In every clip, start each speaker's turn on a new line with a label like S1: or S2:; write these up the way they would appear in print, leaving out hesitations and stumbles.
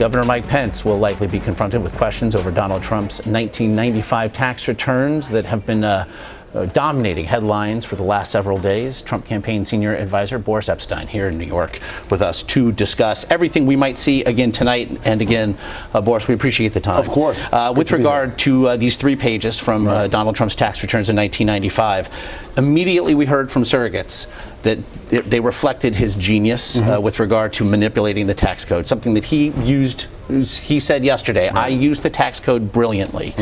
S1: Governor Mike Pence will likely be confronted with questions over Donald Trump's 1995 tax returns that have been dominating headlines for the last several days. Trump campaign senior advisor Boris Ephsteyn here in New York with us to discuss everything we might see again tonight. And again, Boris, we appreciate the time.
S2: Of course.
S1: With regard to these 3 pages from Donald Trump's tax returns in 1995, immediately we heard from surrogates that they reflected his genius with regard to manipulating the tax code, something that he used. He said yesterday, I used the tax code brilliantly.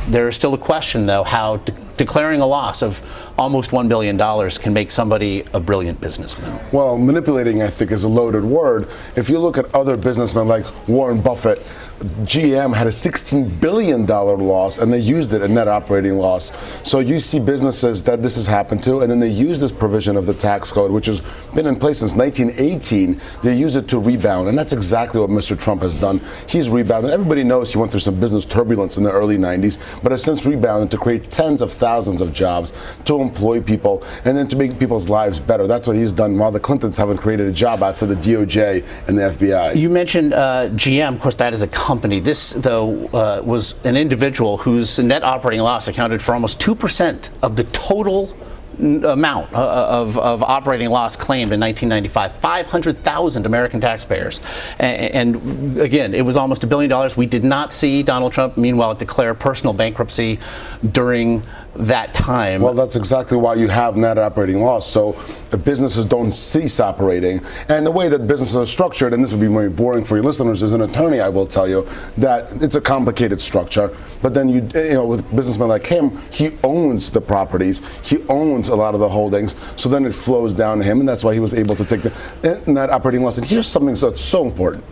S1: There is still a question, though, how declaring a loss of almost $1 billion can make somebody a brilliant businessman.
S2: Well, manipulating, I think, is a loaded word. If you look at other businessmen like Warren Buffett, GM had a $16 billion loss, and they used it, a net operating loss. So you see businesses that this has happened to, and then they use this provision of the tax code, which has been in place since 1918. They use it to rebound, and that's exactly what Mr. Trump has done. He's rebounded. Everybody knows he went through some business turbulence in the early 90s, but has since rebounded to create tens of thousands of jobs, to employ people, and then to make people's lives better. That's what he's done, while the Clintons haven't created a job outside the DOJ and the FBI.
S1: You mentioned GM. Of course, that is a company. This, though, was an individual whose net operating loss accounted for almost 2% of the total amount of operating loss claimed in 1995, 500,000 American taxpayers. And again, it was almost $1 billion. We did not see Donald Trump, meanwhile, declare personal bankruptcy during that time.
S2: Well, that's exactly why you have net operating loss. So the businesses don't cease operating. And the way that businesses are structured, and this would be very boring for your listeners, as an attorney, I will tell you that it's a complicated structure. But then you know, with businessmen like him, he owns the properties. He owns a lot of the holdings. So then it flows down to him, and that's why he was able to take the net operating loss. And here's something that's so important.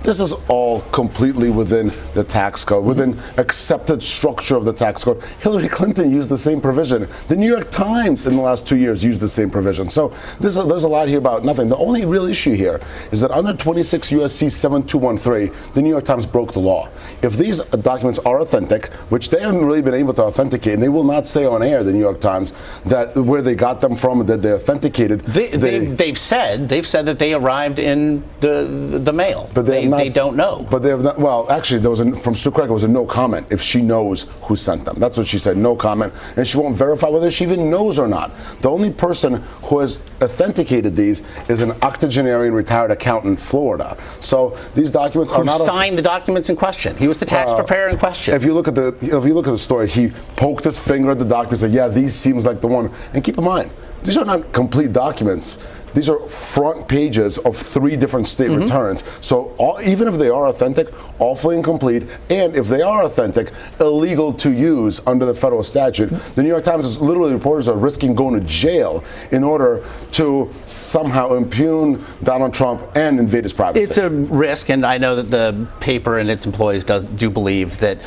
S2: This is all completely within the tax code, within accepted structure of the tax code. Hillary Clinton used the same provision. The New York Times in the last 2 years used the same provision. So there's a lot here about nothing. The only real issue here is that under 26 U.S.C. 7213, the New York Times broke the law. If these documents are authentic, which they haven't really been able to authenticate, and they will not say on air, the New York Times, that where they got them from, that they authenticated.
S1: They've said that they arrived in the mail.
S2: But
S1: they don't know.
S2: But they have not. Well, actually, there was from Sue Craig, it was a no comment if she knows who sent them. That's what she said, no comment. And she won't verify whether she even knows or not. The only person who has authenticated these is an octogenarian retired accountant in Florida. So these documents are not. Who
S1: signed the documents in question? He was the tax preparer in question.
S2: If you look at the story, he poked his finger at the document and said, "Yeah, these seems like the one." And keep in mind, these are not complete documents. These are front pages of 3 different state returns. So even if they are authentic, awfully incomplete, and if they are authentic, illegal to use under the federal statute. The New York Times is literally, reporters are risking going to jail in order to somehow impugn Donald Trump and invade his privacy.
S1: It's a risk, and I know that the paper and its employees do believe that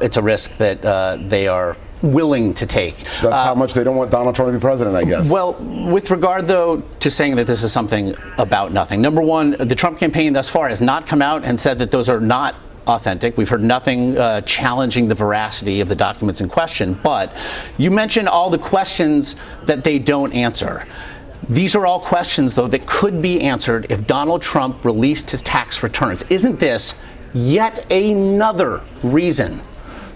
S1: it's a risk that they are willing to take.
S2: So that's how much they don't want Donald Trump to be president, I guess.
S1: Well, with regard, though, to saying that this is something about nothing. Number one, the Trump campaign thus far has not come out and said that those are not authentic. We've heard nothing challenging the veracity of the documents in question. But you mentioned all the questions that they don't answer. These are all questions, though, that could be answered if Donald Trump released his tax returns. Isn't this yet another reason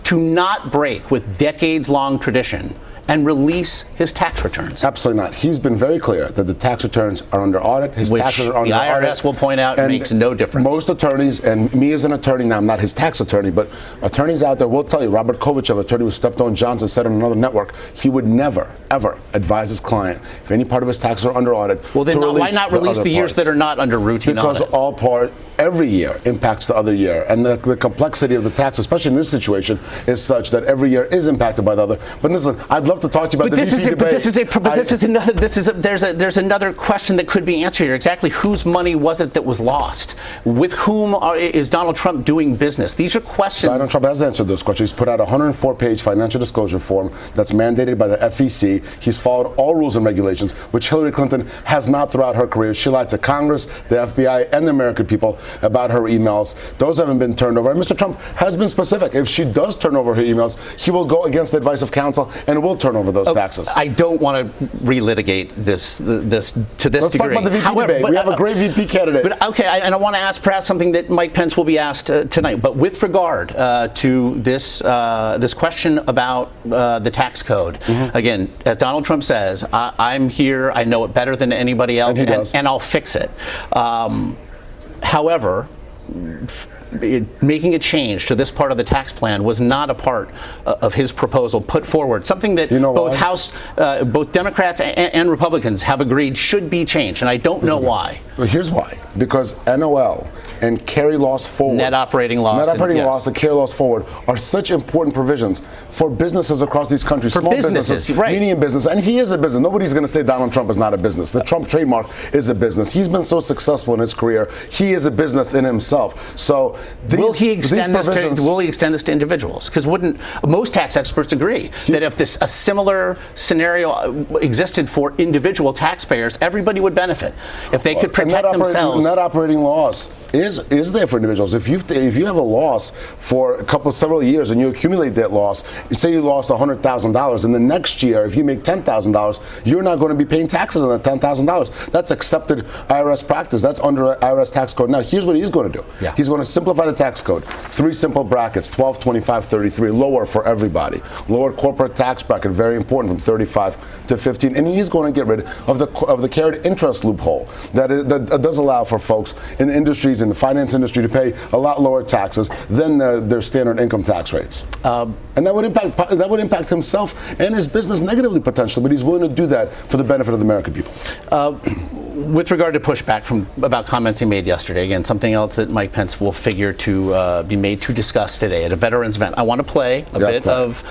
S1: to not break with decades-long tradition and release his tax returns?
S2: Absolutely not. He's been very clear that the tax returns are under audit. His taxes are under audit.
S1: The IRS will point out makes no difference.
S2: Most attorneys, and me as an attorney, now I'm not his tax attorney, but attorneys out there will tell you, Robert Kovachev, attorney with Stepstone Johnson, said on another network, he would never, ever advise his client, if any part of his taxes are under audit,
S1: well, then why not release the years that are not under routine audit?
S2: Because all part, every year impacts the other year. And the complexity of the tax, especially in this situation, is such that every year is impacted by the other. But listen, I'd love to talk to you about there's another question that could be answered here. Exactly whose money was it that was lost? With whom is Donald Trump doing business? These are questions. Donald Trump has answered those questions. He's put out a 104-page financial disclosure form that's mandated by the FEC. He's followed all rules and regulations, which Hillary Clinton has not throughout her career. She lied to Congress, the FBI, and the American people. about her emails. Those haven't been turned over. And Mr. Trump has been specific. If she does turn over her emails, he will go against the advice of counsel and will turn over those taxes.
S1: I don't want to relitigate this to this degree.
S2: Let's talk about the VP debate. We have a great VP candidate.
S1: But okay, and I want to ask perhaps something that Mike Pence will be asked tonight. But with regard to this this question about the tax code, again, as Donald Trump says, I'm here. I know it better than anybody else, and I'll fix it. However, making a change to this part of the tax plan was not a part of his proposal put forward. Something that both Democrats and Republicans have agreed should be changed, and I don't know why.
S2: Well, here's why. Because NOL and carry loss forward,
S1: net operating loss,
S2: and carry loss forward are such important provisions for businesses across these countries, small businesses, medium business, and he is a business. Nobody's going to say Donald Trump is not a business. The Trump trademark is a business. He's been so successful in his career. He is a business in himself. So will he extend
S1: this to individuals? Because wouldn't most tax experts agree that if a similar scenario existed for individual taxpayers, everybody would benefit if they could protect themselves?
S2: Net operating loss is there for individuals. If you have a loss for several years and you accumulate that loss, say you lost $100,000, and the next year, if you make $10,000, you're not going to be paying taxes on that $10,000. That's accepted IRS practice. That's under IRS tax code. Now, here's what he's going to do. Yeah. He's going to simplify the tax code. 3 simple brackets: 12, 25, 33. Lower for everybody. Lower corporate tax bracket, very important, from 35 to 15. And he's going to get rid of the carried interest loophole that does allow for folks in the industries, in the finance industry, to pay a lot lower taxes than their standard income tax rates. And that would impact himself and his business negatively, potentially, but he's willing to do that for the benefit of the American people.
S1: With regard to pushback about comments he made yesterday, again, something else that Mike Pence will figure to be made to discuss today at a veterans event. I want to play a bit of.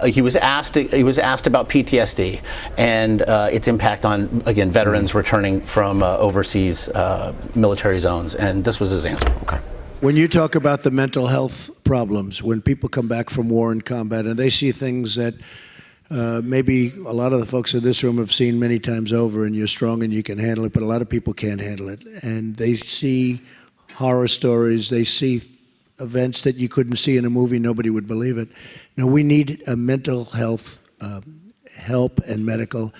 S1: He was asked about PTSD and its impact on, again, veterans returning from overseas military zones, and this was his answer.
S2: Okay.
S3: When you talk about the mental health problems, when people come back from war and combat and they see things that maybe a lot of the folks in this room have seen many times over, and you're strong and you can handle it, but a lot of people can't handle it. And they see horror stories, they see events that you couldn't see in a movie, nobody would believe it. No, we need a mental health help and medical.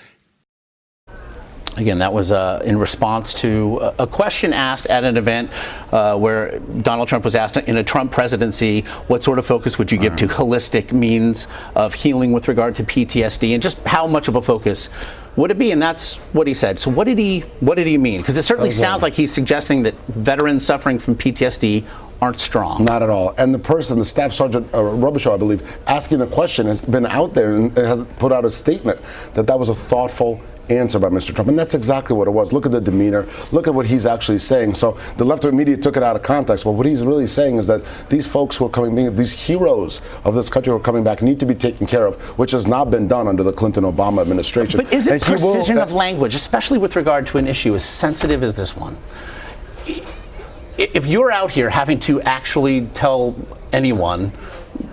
S1: Again, that was in response to a question asked at an event where Donald Trump was asked, in a Trump presidency, what sort of focus would you give to holistic means of healing with regard to PTSD, and just how much of a focus would it be? And that's what he said. So what did he mean? Because it certainly sounds like he's suggesting that veterans suffering from PTSD aren't strong.
S2: Not at all. And the Staff Sergeant Robichaud, I believe, asking the question, has been out there and has put out a statement that was a thoughtful answer by Mr. Trump, and that's exactly what it was. Look at the demeanor. Look at what he's actually saying. So the left-wing media took it out of context, but what he's really saying is that these folks who are coming, these heroes of this country who are coming back, need to be taken care of, which has not been done under the Clinton-Obama administration.
S1: But is it precision of language, especially with regard to an issue as sensitive as this one? If you're out here having to actually tell anyone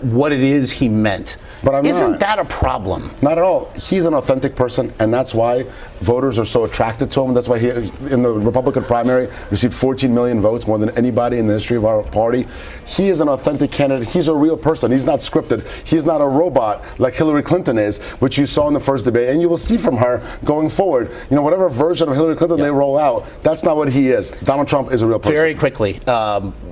S1: what it is he meant,
S2: but
S1: isn't that a problem?
S2: Not at all. He's an authentic person, and that's why voters are so attracted to him. That's why he, in the Republican primary, received 14 million votes, more than anybody in the history of our party. He is an authentic candidate. He's a real person. He's not scripted. He's not a robot like Hillary Clinton is, which you saw in the first debate, and you will see from her going forward. You know, whatever version of Hillary Clinton they roll out, that's not what he is. Donald Trump is a real person.
S1: Very quickly,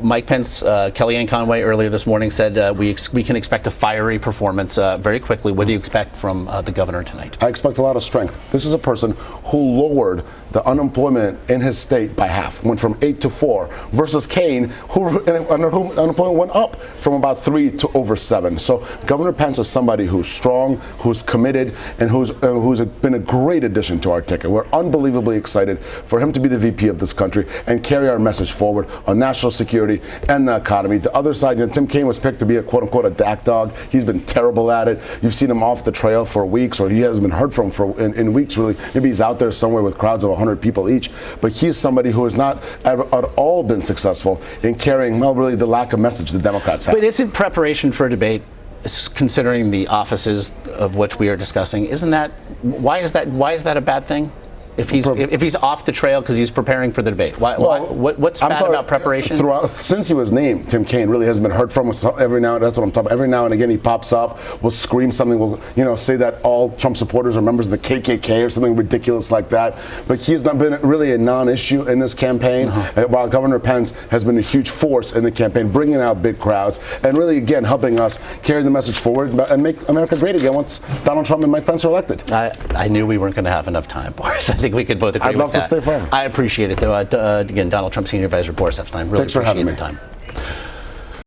S1: Mike Pence, Kellyanne Conway earlier this morning said we can expect a fiery performance. Very quickly, what do you expect from the governor tonight?
S2: I expect a lot of strength. This is a person who lowered the unemployment in his state by half, went from 8 to 4, versus Kane, under whom unemployment went up from about 3 to over 7. So Governor Pence is somebody who's strong, who's committed, and who's been a great addition to our ticket. We're unbelievably excited for him to be the VP of this country and carry our message forward on national security and the economy. The other side, Tim Kaine was picked to be a quote-unquote a DAC dog. He's been terrible at it. You've seen him off the trail for weeks, or he hasn't been heard from in weeks, really. Maybe he's out there somewhere with crowds of 100 people each. But he's somebody who has not at all been successful in carrying, well, really the lack of message the Democrats have.
S1: But isn't preparation for a debate, considering the offices of which we are discussing, why is that a bad thing? If he's off the trail because he's preparing for the debate? What's bad about preparation?
S2: Since he was named, Tim Kaine really hasn't been heard from us every now. That's what I'm talking about. Every now and again, he pops up, will scream something, will say that all Trump supporters are members of the KKK or something ridiculous like that. But he has not been really a non-issue in this campaign. While Governor Pence has been a huge force in the campaign, bringing out big crowds and really again helping us carry the message forward and make America great again once Donald Trump and Mike Pence are elected.
S1: I knew we weren't going to have enough time, Boris. I think we could both agree with that.
S2: I'd love to stay forever.
S1: I appreciate it, though. Again, Donald Trump Senior Advisor Boris Ephsteyn. Really
S2: Thanks for
S1: appreciate
S2: having
S1: the time.